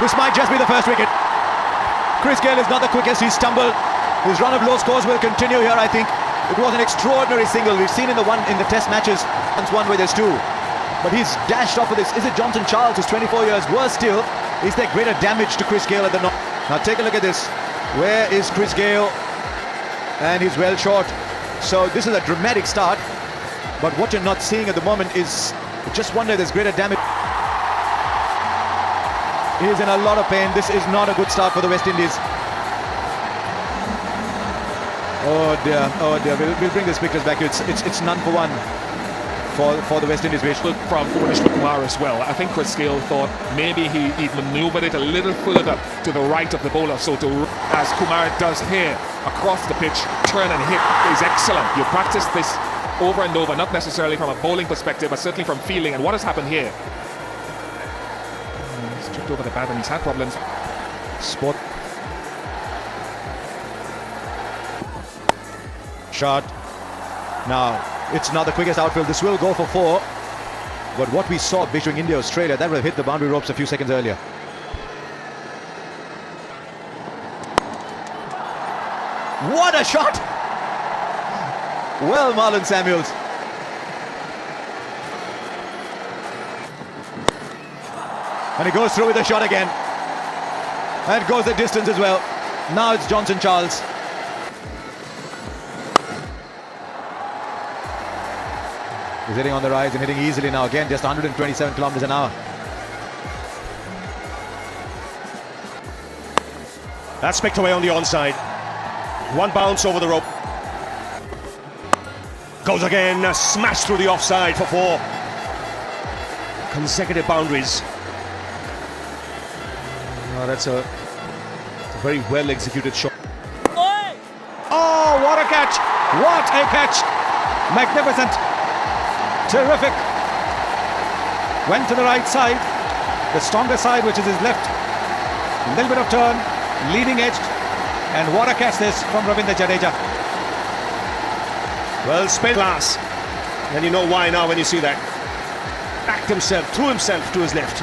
This might just be the first wicket. Chris Gayle is not the quickest. He's stumbled. His run of low scores will continue here, I think. It was an extraordinary single. We've seen in the test matches, once one where there's two. But he's dashed off with this. Is it Johnson Charles, who's 24 years? Worse still, is there greater damage to Chris Gayle at the north? Now take a look at this. Where is Chris Gayle? And he's well short. So this is a dramatic start. But what you're not seeing at the moment is, just wonder if there's greater damage. He's in a lot of pain. This is not a good start for the West Indies. Oh dear, oh dear. We'll bring the speakers back. It's none for one for the West Indies. From Bhuvaneshwar Kumar as well. I think Chris Gayle thought maybe he'd manoeuvred it a little further to the right of the bowler. So as Kumar does here, across the pitch, turn and hit is excellent. You practice this over and over, not necessarily from a bowling perspective, but certainly from fielding. And what has happened here? He's tripped over the bat and he's had problems. Spot. Shot. Now, it's not the quickest outfield. This will go for 4. But what we saw between India and Australia, that would have hit the boundary ropes a few seconds earlier. What a shot! Well, Marlon Samuels. And he goes through with the shot again. And goes the distance as well. Now it's Johnson Charles. He's hitting on the rise and hitting easily now. Again, just 127 kilometers an hour. That's picked away on the onside. One bounce over the rope. Goes again, smashed through the offside for 4. Consecutive boundaries. Oh, that's a very well executed shot. Oh, what a catch! What a catch! Magnificent! Terrific! Went to the right side, the stronger side, which is his left. A little bit of turn, leading edge, and what a catch this from Ravindra Jadeja. Well, spin class. And you know why now when you see that. Backed himself, threw himself to his left.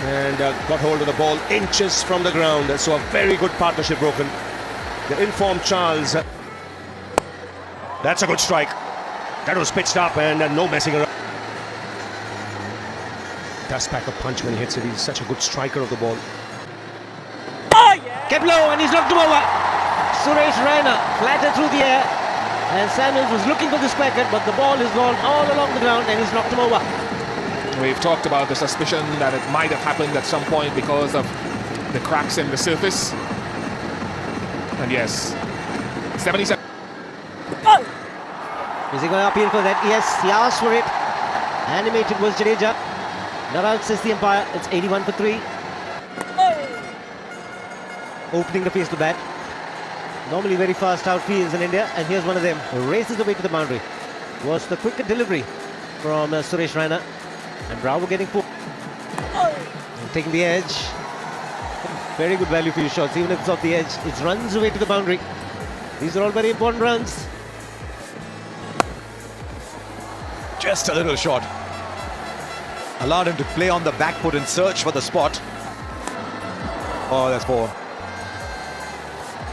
And got hold of the ball inches from the ground. So a very good partnership broken. The informed Charles. That's a good strike. That was pitched up and no messing around. Does pack a punch when he hits it. He's such a good striker of the ball. Oh, yeah. Kept low and he's knocked him over. Suresh Raina flattered through the air. And Samuels was looking for this wicket, but the ball has gone all along the ground and he's knocked him over. We've talked about the suspicion that it might have happened at some point because of the cracks in the surface. And yes, 77. Oh! Is he going to appeal for that? Yes, he asked for it. Animated was Jadeja. Not out, says the umpire. It's 81 for 3. Oh! Opening the face to bat. Normally very fast outfields in India, and here's one of them. Races away to the boundary. Was the quicker delivery from Suresh Raina. And Bravo getting 4. And taking the edge. Very good value for your shots, even if it's off the edge. It runs away to the boundary. These are all very important runs. Just a little short. Allowed him to play on the back foot and search for the spot. Oh, that's 4.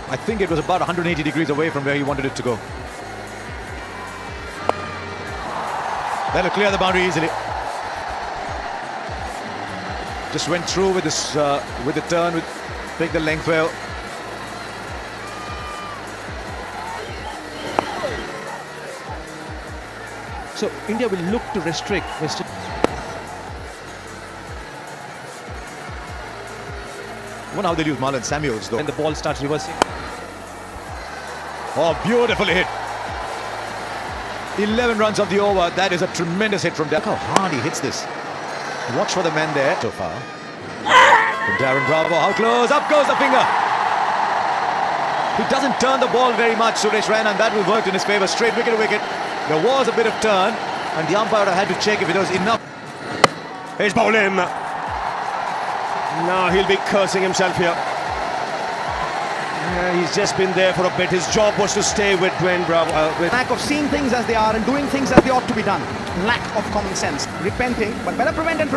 I think it was about 180 degrees away from where he wanted it to go. That'll clear the boundary easily. Just went through with this, with the turn, take the length well. So India will look to restrict West Indies. I wonder how they'll use Marlon Samuels though. And the ball starts reversing. Oh, beautifully hit. 11 runs of the over. That is a tremendous hit from Darren. Look how hard he hits this. Watch for the man there so far. From Darren Bravo. How close? Up goes the finger. He doesn't turn the ball very much, Suresh Raina, and that will work in his favour. Straight wicket to wicket. There was a bit of turn, and the umpire had to check if it was enough. Here's bowling. Now he'll be cursing himself here. Yeah, he's just been there for a bit. His job was to stay with Dwayne Bravo. Lack of seeing things as they are and doing things as they ought to be done. Lack of common sense. Repenting, but better prevent and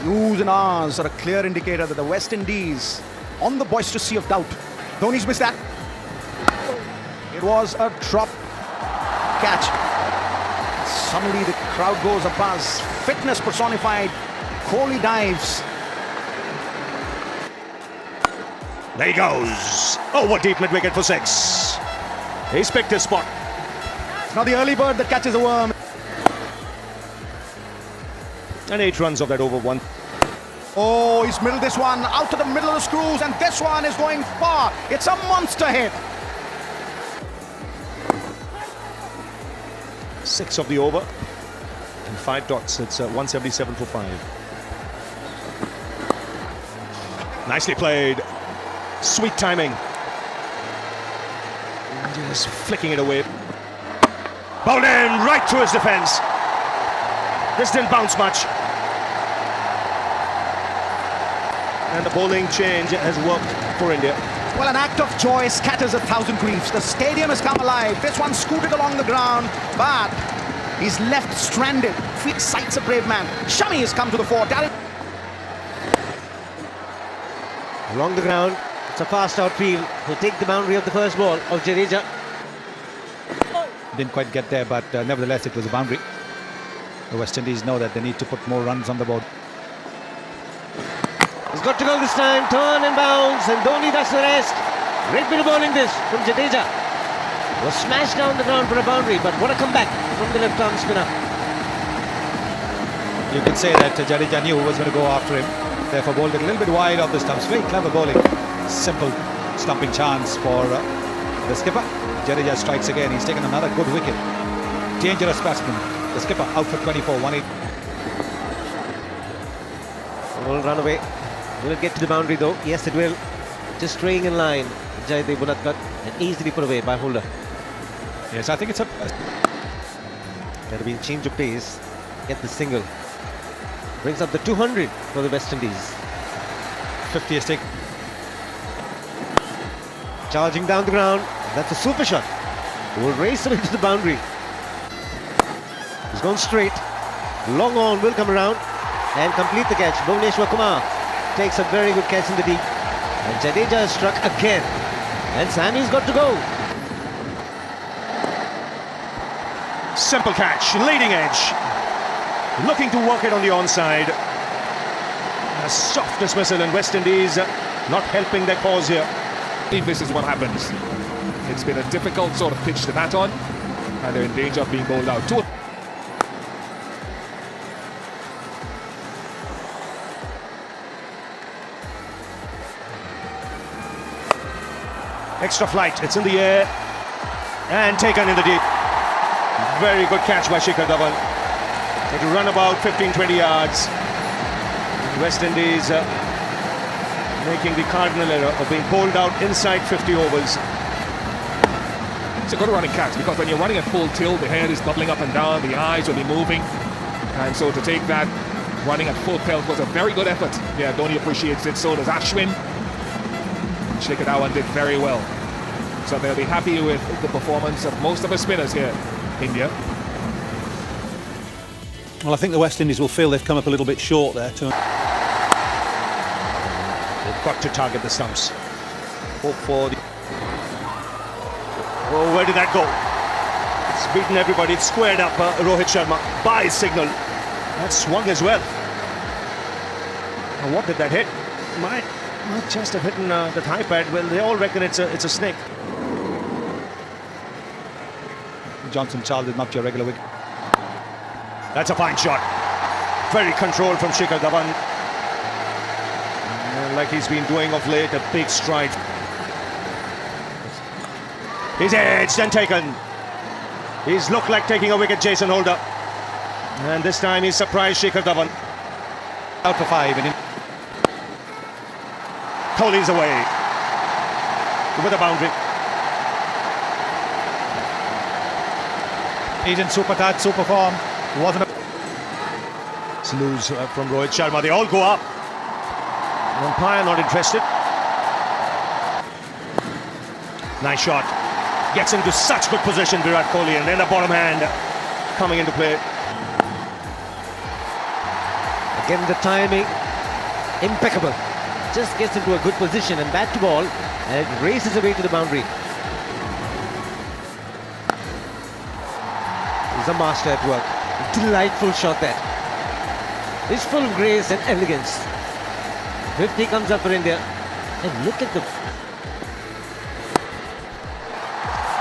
Oohs and ahs are a clear indicator that the West Indies on the boisterous sea of doubt. Dhoni's missed that. It was a drop catch. Suddenly the crowd goes abuzz. Fitness personified. Kohli dives. There he goes. Over deep mid-wicket for 6. He's picked his spot. It's not the early bird that catches a worm. And 8 runs of that over 1. Oh, he's middled this one out to the middle of the screws, and this one is going far. It's a monster hit. 6 of the over and 5 dots. It's 177 for 5. Nicely played. Sweet timing. Just flicking it away. Bowled in right through his defence. This didn't bounce much. And the bowling change has worked for India. Well, an act of joy scatters 1,000 griefs. The stadium has come alive. This one scooted along the ground, but he's left stranded. Feet sights a brave man. Shami has come to the fore. Along the ground, it's a fast outfield. He'll take the boundary of the first ball of Jadeja. Didn't quite get there, but nevertheless it was a boundary. The West Indies know that they need to put more runs on the board. He's got to go this time, turn and bounce, and Dhoni does the rest. Great bit of bowling this from Jadeja. Was smashed down the ground for a boundary, but what a comeback from the left-arm spinner. You could say that Jadeja knew who was going to go after him. Therefore bowled it a little bit wide of the stumps. Very clever bowling. Simple stumping chance for the skipper. Jadeja strikes again. He's taken another good wicket. Dangerous batsman. The skipper out for 24, 1-8. Will run away. Will it get to the boundary though? Yes, it will. Just straying in line. Jaidev Bunatkat and easily put away by Holder. Yes, I think it's a... There'll be a change of pace. Get the single. Brings up the 200 for the West Indies. 50th stick. Charging down the ground. That's a super shot. Will race him into the boundary. He's gone straight. Long on will come around and complete the catch. Bhuvneshwar Kumar takes a very good catch in the deep. And Jadeja has struck again. And Sammy's got to go. Simple catch, leading edge. Looking to work it on the onside. A soft dismissal, and West Indies not helping their cause here. If this is what happens, it's been a difficult sort of pitch to bat on, and they're in danger of being bowled out. Extra flight, it's in the air and taken in the deep. Very good catch by Shikhar Dhawan. It will run about 15-20 yards. West Indies making the cardinal error of being bowled out inside 50 overs. It's a good running catch, because when you're running at full tilt, the head is bubbling up and down, the eyes will be moving, and so to take that running at full pelt was a very good effort. Yeah, Dhoni appreciates it, so does Ashwin. Shikhar Dhawan did very well, so they'll be happy with the performance of most of the spinners here, India. Well, I think the West Indies will feel they've come up a little bit short there too. They've got to target the stumps. Hope for the... Oh, where did that go? It's beaten everybody. It's squared up Rohit Sharma by signal. That swung as well. Now, what did that hit? Might just have hit the thigh pad. Well, they all reckon it's a snake. Johnson Charles is not your regular wicket. That's a fine shot. Very controlled from Shikhar Dhawan. Like he's been doing of late, a big stride. He's edged and taken. He's looked like taking a wicket, Jason Holder. And this time he's surprised Shikhar Dhawan. Out for 5. And Kohli's away. With a boundary. he's in super form. Wasn't a... It's loose from Rohit Sharma. They all go up. Umpire not interested. Nice shot. Gets into such good position, Virat Kohli, and then the bottom hand coming into play. Again, the timing, impeccable. Just gets into a good position and bat to ball, and it races away to the boundary. He's a master at work. A delightful shot that. It's full of grace and elegance. 50 comes up for India. And look at the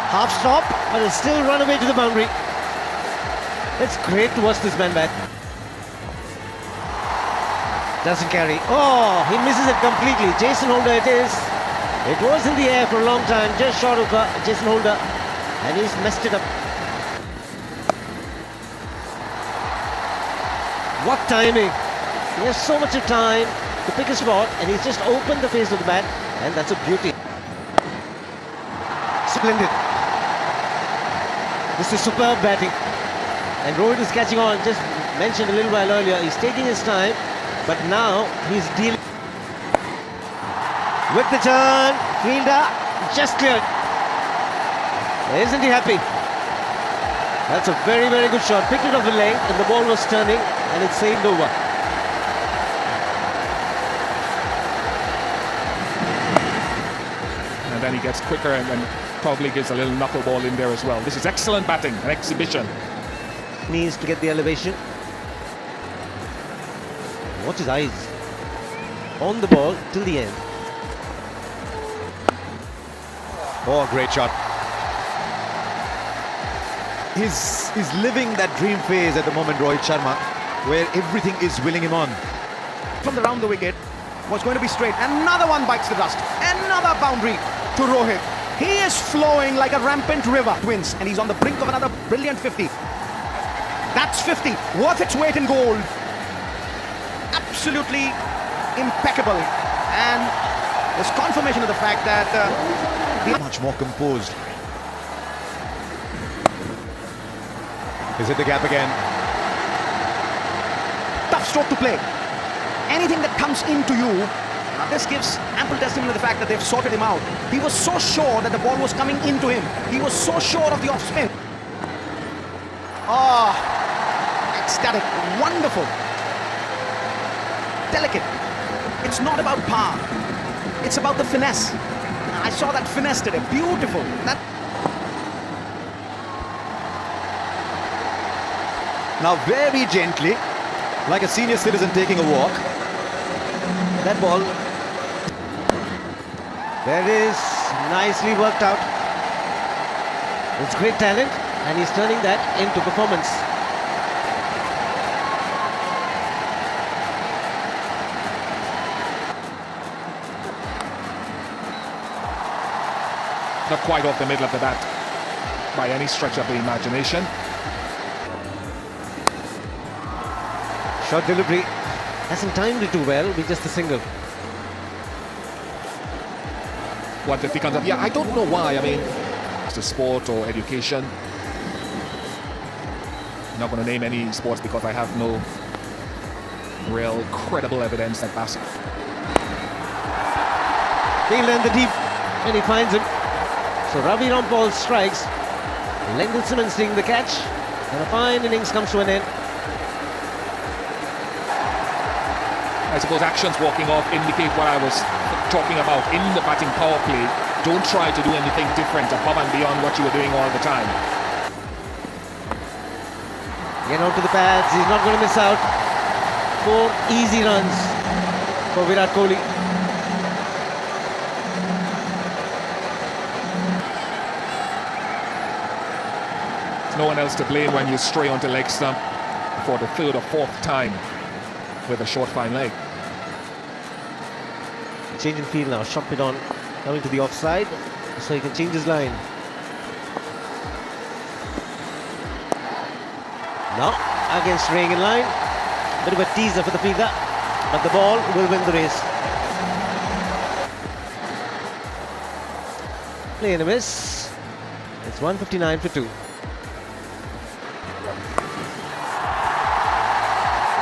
half stop, but it's still run away to the boundary. It's great to watch this man bat. Doesn't carry. Oh, he misses it completely. Jason Holder it is. It was in the air for a long time, just short of Jason Holder, and he's messed it up. What timing! He has so much of time to pick a spot, and he's just opened the face of the bat, and that's a beauty. Splendid. This is superb batting, and Rohit is catching on. Just mentioned a little while earlier, he's taking his time, but now he's dealing with the turn. Fielder just cleared. Isn't he happy? That's a very, very good shot. Picked it off the leg, and the ball was turning, and it sailed over. And then he gets quicker and then probably gets a little knuckleball in there as well. This is excellent batting, an exhibition. Needs to get the elevation. Watch his eyes on the ball till the end. Oh, great shot. He's living that dream phase at the moment, Rohit Sharma, where everything is willing him on. From the round the wicket was going to be straight. Another one bites the dust. Another boundary to Rohit. He is flowing like a rampant river. Wins, and he's on the brink of another brilliant 50. That's 50, worth its weight in gold. Absolutely impeccable, and there's confirmation of the fact that he's much more composed. Is it the gap again? tough stroke to play. Anything that comes into you, this gives ample testimony of the fact that they've sorted him out. He was so sure that the ball was coming into him. He was so sure of the off spin. Ah, ecstatic, wonderful, delicate. It's not about power, it's about the finesse. I saw that finesse today, beautiful. Now very gently, like a senior citizen taking a walk. That ball, that is nicely worked out. It's great talent, and he's turning that into performance. Not quite off the middle of the bat by any stretch of the imagination. Short delivery, hasn't timed it too well with just a single. 150 comes up. Yeah, I don't know why. I mean, it's a sport or education. I'm not going to name any sports because I have no real credible evidence that basketball. Fielder in the deep, and he finds him. So Ravi Rampal strikes. Lendl Simmons taking the catch, and a fine innings comes to an end. I suppose actions walking off indicate what I was talking about in the batting power play. Don't try to do anything different above and beyond what you were doing all the time. Get out to the pads, he's not going to miss out. 4 easy runs for Virat Kohli. There's no one else to blame when you stray onto leg stump for the 3rd or 4th time with a short fine leg. Change in field now, Shumpit on, coming to the offside, so he can change his line. Now, again straying in line, bit of a teaser for the fielder, but the ball will win the race. Play and a miss. It's 159 for 2.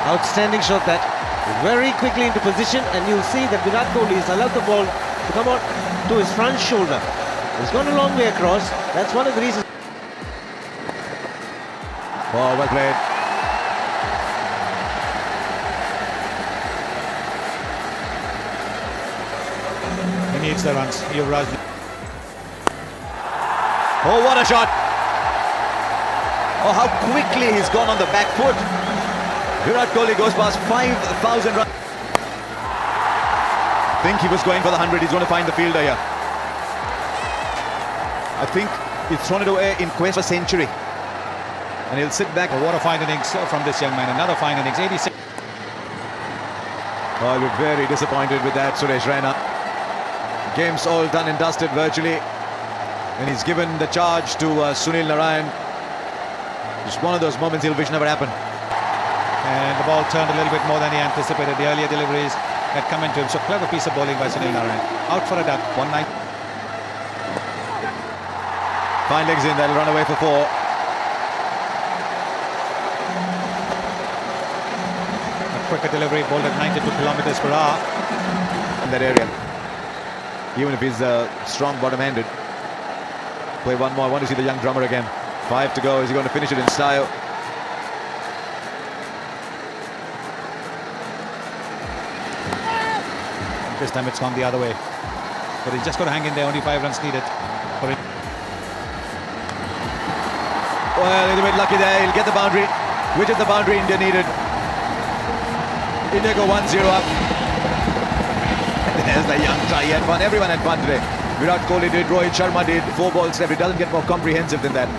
Outstanding shot that. Very quickly into position, and you'll see that Virat Kohli has allowed the ball to come out to his front shoulder. He's gone a long way across. That's one of the reasons. Oh, well played. needs the runs. Yuvraj. Oh, what a shot! Oh, how quickly he's gone on the back foot. Virat Kohli goes past 5,000 runs. I think he was going for the 100. He's going to find the fielder here. I think he's thrown it away in quest for century. And he'll sit back. Oh, what a fine innings from this young man. Another fine innings. 86. Oh, I'll be very disappointed with that, Suresh Raina. Game's all done and dusted virtually. And he's given the charge to Sunil Narayan. Just one of those moments he'll wish never happened. And the ball turned a little bit more than he anticipated. The earlier deliveries had come into him. So clever piece of bowling by Sunil Narayan. Out for a duck. 1-9. Fine legs in, they'll run away for 4. A quicker delivery, bowled at 92 kilometers per hour. In that area. Even if he's strong bottom-handed. Play one more. I want to see the young drummer again. 5 to go. Is he going to finish it in style? This time it's gone the other way. But he's just got to hang in there. Only 5 runs needed. For it. Well, a little bit lucky there. He'll get the boundary. Which is the boundary India needed. India go 1-0 up. There's the young try. He had fun. Everyone had fun today. Virat Kohli did, Rohit Sharma did. 4 balls left. It doesn't get more comprehensive than that.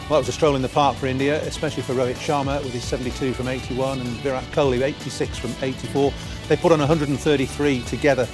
Well, it was a stroll in the park for India, especially for Rohit Sharma with his 72 from 81 and Virat Kohli 86 from 84. They put on 133 together